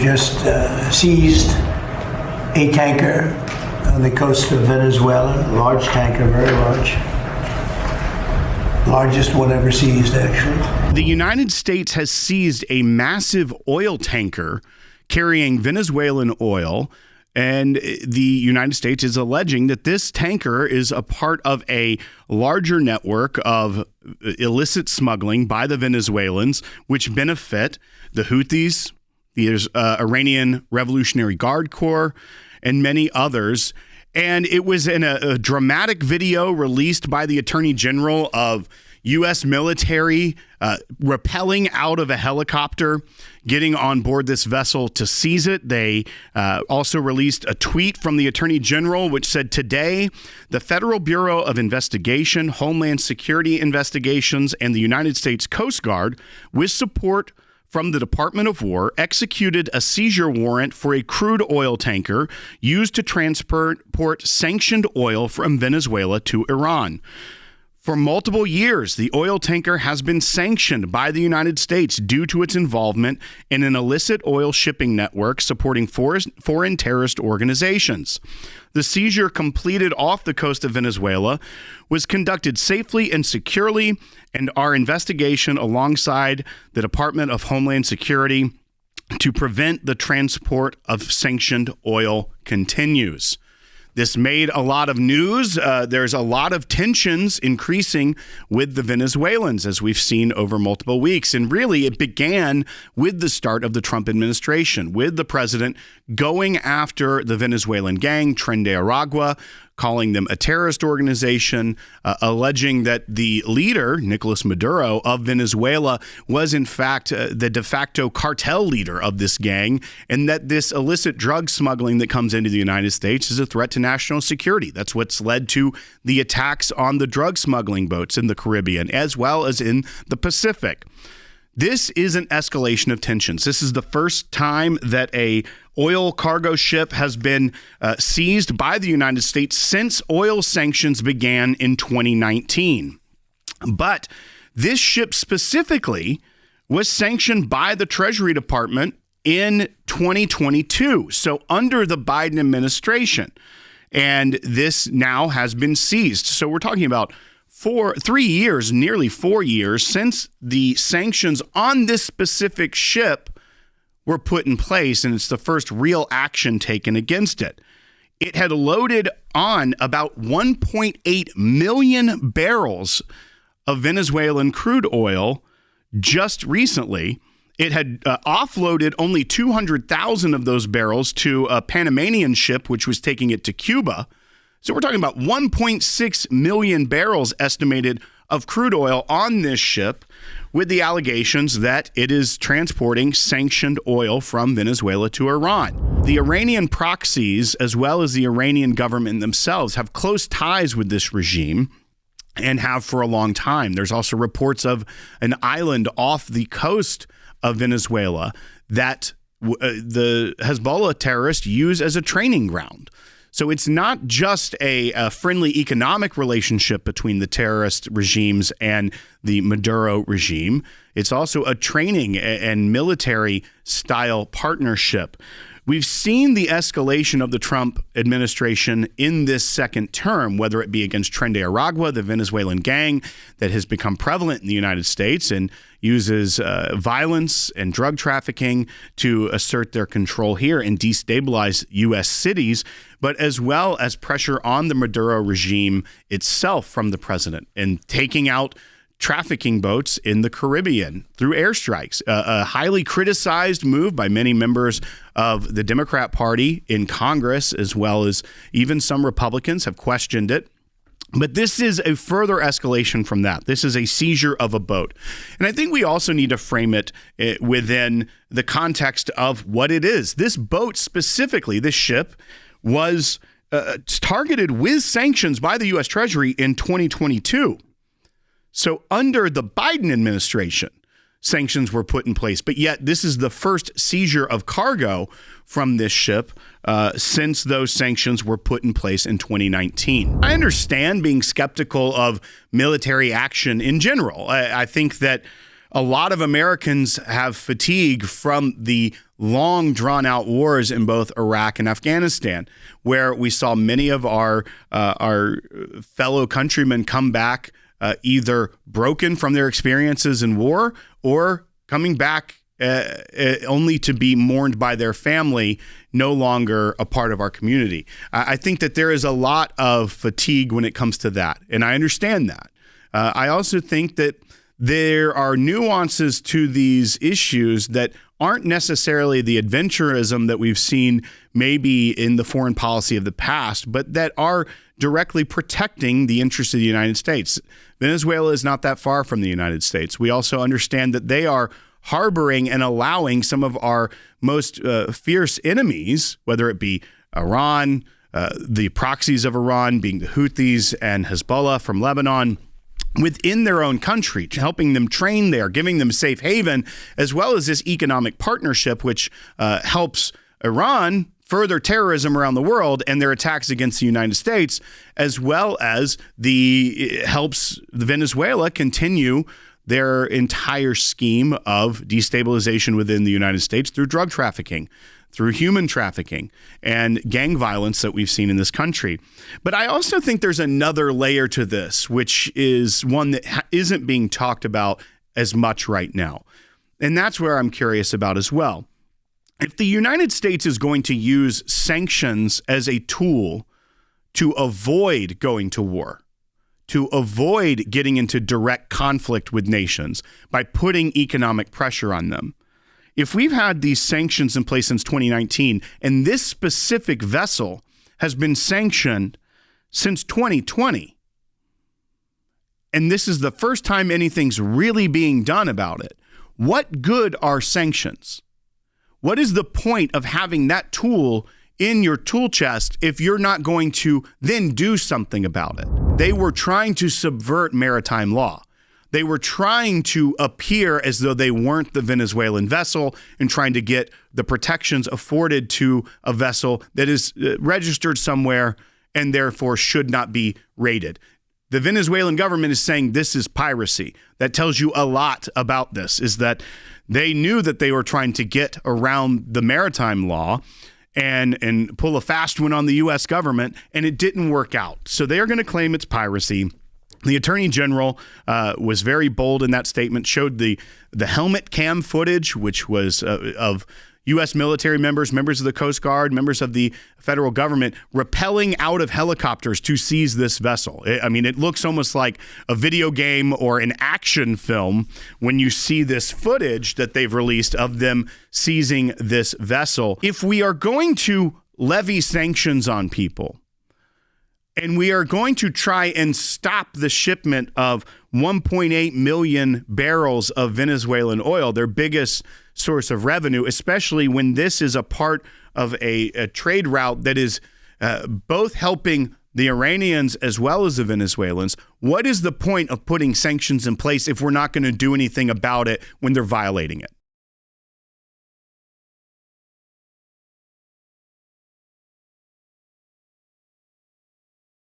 just seized a tanker on the coast of Venezuela, large tanker, very large. Largest one ever seized, actually. The United States has seized a massive oil tanker carrying Venezuelan oil, and the United States is alleging that this tanker is a part of a larger network of illicit smuggling by the Venezuelans, which benefit the Houthis, the Iranian Revolutionary Guard Corps, and many others. And it was in a dramatic video released by the Attorney General of U.S. military rappelling out of a helicopter, getting on board this vessel to seize it. They also released a tweet from the Attorney General, which said, "Today, the Federal Bureau of Investigation, Homeland Security Investigations, and the United States Coast Guard, with support from the Department of War, executed a seizure warrant for a crude oil tanker used to transport sanctioned oil from Venezuela to Iran. For multiple years, the oil tanker has been sanctioned by the United States due to its involvement in an illicit oil shipping network supporting foreign terrorist organizations. The seizure, completed off the coast of Venezuela, was conducted safely and securely, and our investigation alongside the Department of Homeland Security to prevent the transport of sanctioned oil continues." This made a lot of news. There's a lot of tensions increasing with the Venezuelans, as we've seen over multiple weeks. And really, it began with the start of the Trump administration, with the president going after the Venezuelan gang, Tren de Aragua, calling them a terrorist organization, alleging that the leader, Nicolas Maduro of Venezuela, was in fact the de facto cartel leader of this gang, and that this illicit drug smuggling that comes into the United States is a threat to national security. That's what's led to the attacks on the drug smuggling boats in the Caribbean, as well as in the Pacific. This is an escalation of tensions. This is the first time that a oil cargo ship has been seized by the United States since oil sanctions began in 2019. But this ship specifically was sanctioned by the Treasury Department in 2022, so under the Biden administration. And this now has been seized. So we're talking about 3 years, nearly 4 years since the sanctions on this specific ship were put in place, and it's the first real action taken against it. It had loaded on about 1.8 million barrels of Venezuelan crude oil just recently. It had offloaded only 200,000 of those barrels to a Panamanian ship, which was taking it to Cuba. So we're talking about 1.6 million barrels estimated of crude oil on this ship, with the allegations that it is transporting sanctioned oil from Venezuela to Iran. The Iranian proxies, as well as the Iranian government themselves, have close ties with this regime and have for a long time. There's also reports of an island off the coast of Venezuela that the Hezbollah terrorists use as a training ground. So it's not just a friendly economic relationship between the terrorist regimes and the Maduro regime. It's also a training and military style partnership. We've seen the escalation of the Trump administration in this second term, whether it be against Tren de Aragua, the Venezuelan gang that has become prevalent in the United States and uses violence and drug trafficking to assert their control here and destabilize U.S. cities, but as well as pressure on the Maduro regime itself from the president and taking out trafficking boats in the Caribbean through airstrikes, a highly criticized move by many members of the Democrat Party in Congress, as well as even some Republicans have questioned it. But this is a further escalation from that. This is a seizure of a boat. And I think we also need to frame it within the context of what it is. This boat specifically, this ship, was targeted with sanctions by the U.S. Treasury in 2022. So under the Biden administration, sanctions were put in place. But yet this is the first seizure of cargo from this ship since those sanctions were put in place in 2019. I understand being skeptical of military action in general. I think that a lot of Americans have fatigue from the long drawn out wars in both Iraq and Afghanistan, where we saw many of our fellow countrymen come back either broken from their experiences in war or coming back only to be mourned by their family, no longer a part of our community. I think that there is a lot of fatigue when it comes to that, and I understand that. I also think that there are nuances to these issues that aren't necessarily the adventurism that we've seen maybe in the foreign policy of the past, but that are directly protecting the interests of the United States. Venezuela is not that far from the United States. We also understand that they are harboring and allowing some of our most fierce enemies, whether it be Iran, the proxies of Iran being the Houthis and Hezbollah from Lebanon, within their own country, helping them train there, giving them safe haven, as well as this economic partnership, which helps Iran further terrorism around the world and their attacks against the United States, as well as helps Venezuela continue their entire scheme of destabilization within the United States through drug trafficking, through human trafficking, and gang violence that we've seen in this country. But I also think there's another layer to this, which is one that isn't being talked about as much right now. And that's where I'm curious about as well. If the United States is going to use sanctions as a tool to avoid going to war, to avoid getting into direct conflict with nations by putting economic pressure on them, if we've had these sanctions in place since 2019, and this specific vessel has been sanctioned since 2020, and this is the first time anything's really being done about it, what good are sanctions? What is the point of having that tool in your tool chest if you're not going to then do something about it? They were trying to subvert maritime law. They were trying to appear as though they weren't the Venezuelan vessel and trying to get the protections afforded to a vessel that is registered somewhere and therefore should not be raided. The Venezuelan government is saying this is piracy. That tells you a lot about this, is that they knew that they were trying to get around the maritime law and pull a fast one on the U.S. government, and it didn't work out. So they are going to claim it's piracy. The Attorney General was very bold in that statement, showed the helmet cam footage, which was of U.S. military members of the Coast Guard, members of the federal government, rappelling out of helicopters to seize this vessel. It looks almost like a video game or an action film when you see this footage that they've released of them seizing this vessel. If we are going to levy sanctions on people, and we are going to try and stop the shipment of 1.8 million barrels of Venezuelan oil, their biggest source of revenue, especially when this is a part of a trade route that is both helping the Iranians as well as the Venezuelans. What is the point of putting sanctions in place if we're not going to do anything about it when they're violating it?